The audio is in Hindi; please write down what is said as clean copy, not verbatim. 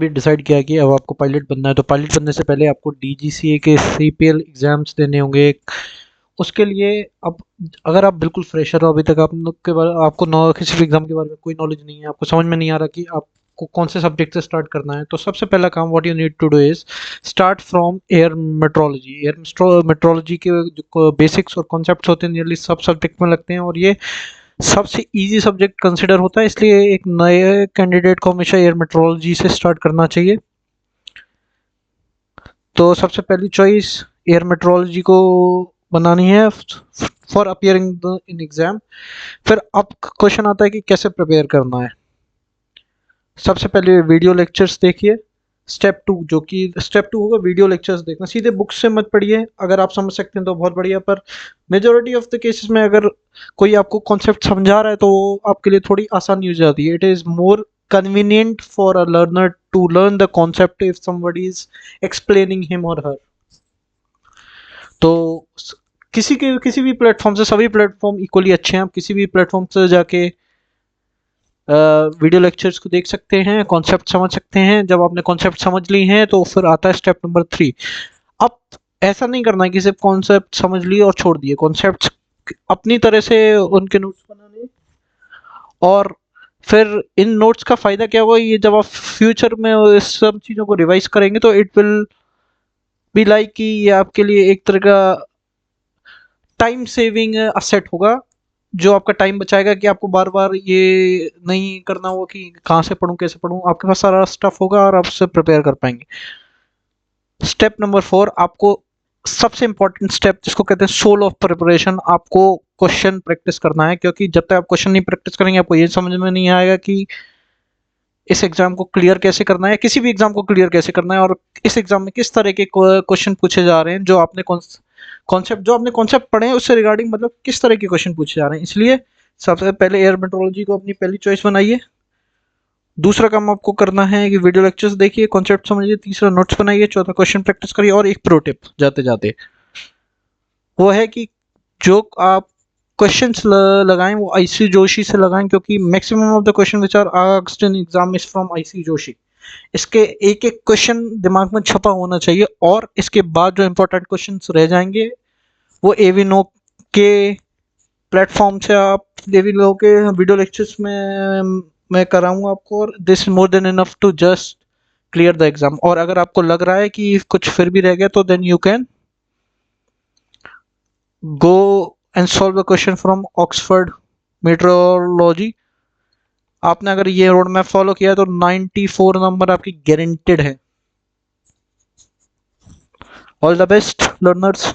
भी डिसाइड किया कि अब आपको पायलट बनना है, तो पायलट बनने से पहले आपको डीजीसीए के सीपीएल एग्जाम्स देने होंगे। उसके लिए अब अगर आप बिल्कुल फ्रेशर हो, अभी तक आप लोग के बारे आपको किसी भी एग्जाम के बारे में कोई नॉलेज नहीं है, आपको समझ में नहीं आ रहा कि आपको कौन से सब्जेक्ट से स्टार्ट करना है, तो सबसे पहला काम what you need to do is start from air metrology. Air metrology के जो बेसिक्स और कॉन्सेप्ट्स होते हैं नियरली सब सब्जेक्ट में लगते हैं, और ये सबसे इजी सब्जेक्ट कंसिडर होता है, इसलिए एक नए कैंडिडेट को हमेशा एयर मेट्रोलॉजी से स्टार्ट करना चाहिए। तो सबसे पहली चॉइस एयर मेट्रोलॉजी को बनानी है फॉर अपियरिंग इन एग्जाम। फिर अब क्वेश्चन आता है कि कैसे प्रिपेयर करना है। सबसे पहले वीडियो लेक्चर्स देखिए। स्टेप टू, जो कि स्टेप टू होगा वीडियो लेक्चर्स देखना, सीधे बुक से मत पढ़िए। अगर आप समझ सकते हैं तो बहुत बढ़िया, पर मेजोरिटी ऑफ द केसेस में अगर कोई आपको कॉन्सेप्ट समझा रहा है तो वो आपके लिए थोड़ी आसानी हो जाती है। It is more convenient for a learner to learn the concept if somebody is explaining him or her। तो किसी भी प्लेटफॉर्म से, सभी प्लेटफॉर्म इक्वली अच्छे हैं, आप किसी भी प्लेटफॉर्म से जाके वीडियो लेक्चर्स को देख सकते हैं, कॉन्सेप्ट समझ सकते हैं। जब आपने कॉन्सेप्ट समझ ली हैं तो फिर आता है स्टेप नंबर 3। अब ऐसा नहीं करना है कि सिर्फ कॉन्सेप्ट समझ लिए और छोड़ दिए, कॉन्सेप्ट अपनी तरह से उनके नोट्स बनाने। और फिर इन नोट्स का फ़ायदा क्या होगा, ये जब आप फ्यूचर में इस सब चीज़ों को रिवाइज करेंगे तो इट विल बी लाइक कि ये आपके लिए एक तरह का टाइम सेविंग असेट होगा, जो आपका टाइम बचाएगा कि आपको बार बार ये नहीं करना होगा कि कहाँ से पढूं कैसे पढूं। आपके पास सारा स्टफ होगा और आप उससे प्रिपेयर कर पाएंगे। स्टेप नंबर 4, आपको सबसे इंपॉर्टेंट स्टेप जिसको कहते हैं सोल ऑफ प्रिपरेशन, आपको क्वेश्चन प्रैक्टिस करना है। क्योंकि जब तक आप क्वेश्चन नहीं प्रैक्टिस करेंगे आपको ये समझ में नहीं आएगा कि इस एग्जाम को क्लियर कैसे करना है, किसी भी एग्जाम को क्लियर कैसे करना है, और इस एग्जाम में किस तरह के क्वेश्चन पूछे जा रहे हैं। जो आपने कॉन्सेप्ट पढ़े हैं उससे रिगार्डिंग मतलब किस तरह के क्वेश्चन पूछे जा रहे हैं। इसलिए सबसे पहले एयर मेट्रोलॉजी को अपनी पहली चॉइस बनाइए। दूसरा काम आपको करना है कि वीडियो लेक्चर्स देखिए, कॉन्सेप्ट समझिए। तीसरा नोट्स बनाइए। चौथा क्वेश्चन प्रैक्टिस करिए। और एक प्रो टिप जाते जाते वो है कि जो आप क्वेश्चंस लगाएं वो आईसी जोशी से लगाएं, क्योंकि maximum of the question which are asked in exam is from IC Joshi. इसके एक एक क्वेश्चन दिमाग में छपा होना चाहिए, और इसके बाद जो इंपॉर्टेंट क्वेश्चंस रह जाएंगे वो एविनो के प्लेटफॉर्म से आप एविनो के वीडियो लेक्चर्स में मैं कराऊंगा आपको, और this more than enough to just clear the exam. और अगर आपको लग रहा है कि कुछ फिर भी रह गया तो then you can go and solve the question from Oxford metrology. आपने अगर ये रोड मैप फॉलो किया तो 94 नंबर आपकी गारंटेड है। All the best learners.